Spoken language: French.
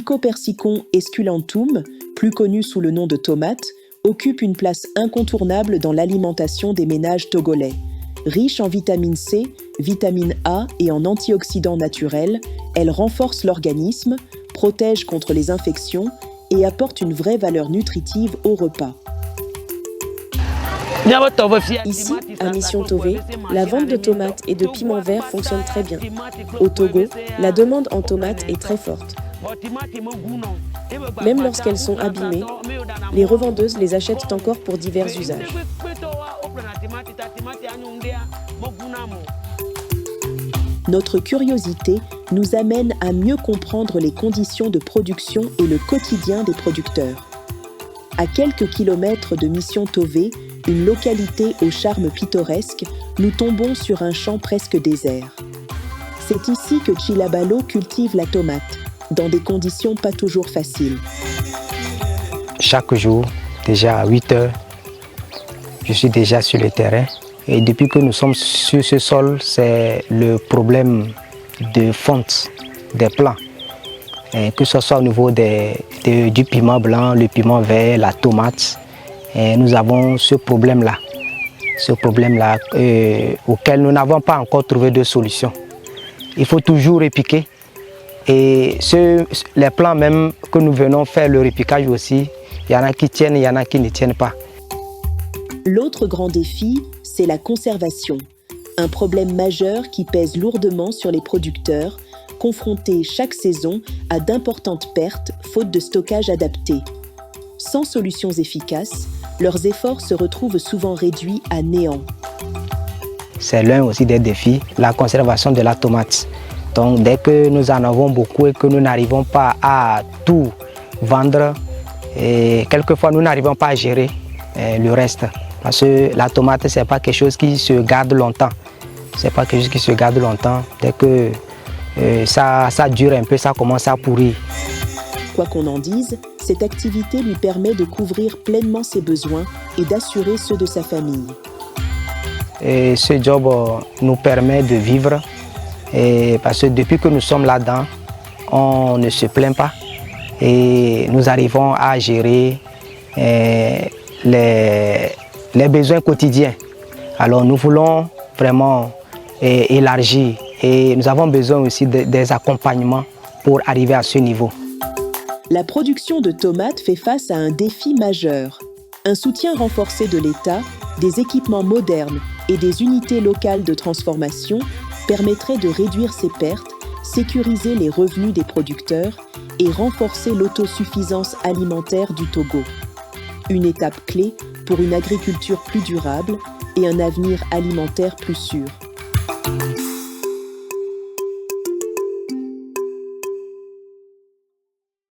Lycopersicum esculentum, plus connu sous le nom de tomate, occupe une place incontournable dans l'alimentation des ménages togolais. Riche en vitamine C, vitamine A et en antioxydants naturels, elle renforce l'organisme, protège contre les infections et apporte une vraie valeur nutritive au repas. Ici, à Mission Tové, la vente de tomates et de piments verts fonctionne très bien. Au Togo, la demande en tomates est très forte. Même lorsqu'elles sont abîmées, les revendeuses les achètent encore pour divers usages. Notre curiosité nous amène à mieux comprendre les conditions de production et le quotidien des producteurs. À quelques kilomètres de Mission Tové, une localité au charme pittoresque, nous tombons sur un champ presque désert. C'est ici que Chilabalo cultive la tomate, dans des conditions pas toujours faciles. Chaque jour, déjà à 8 heures, je suis déjà sur le terrain. Et depuis que nous sommes sur ce sol, c'est le problème de fonte des plants. Et que ce soit au niveau du piment blanc, le piment vert, la tomate. Et nous avons ce problème-là auquel nous n'avons pas encore trouvé de solution. Il faut toujours répiquer. Et les plants même que nous venons faire le répiquage aussi, il y en a qui tiennent, il y en a qui ne tiennent pas. L'autre grand défi, c'est la conservation. Un problème majeur qui pèse lourdement sur les producteurs, confrontés chaque saison à d'importantes pertes faute de stockage adapté. Sans solutions efficaces, leurs efforts se retrouvent souvent réduits à néant. C'est l'un aussi des défis, la conservation de la tomate. Donc dès que nous en avons beaucoup et que nous n'arrivons pas à tout vendre, et quelquefois nous n'arrivons pas à gérer le reste. Parce que la tomate, ce n'est pas quelque chose qui se garde longtemps. C'est pas quelque chose qui se garde longtemps. Dès que ça dure un peu, ça commence à pourrir. Quoi qu'on en dise, cette activité lui permet de couvrir pleinement ses besoins et d'assurer ceux de sa famille. Et ce job nous permet de vivre parce que depuis que nous sommes là-dedans, on ne se plaint pas et nous arrivons à gérer les besoins quotidiens. Alors nous voulons vraiment élargir et nous avons besoin aussi des accompagnements pour arriver à ce niveau. La production de tomates fait face à un défi majeur. Un soutien renforcé de l'État, des équipements modernes et des unités locales de transformation permettraient de réduire ces pertes, sécuriser les revenus des producteurs et renforcer l'autosuffisance alimentaire du Togo. Une étape clé pour une agriculture plus durable et un avenir alimentaire plus sûr.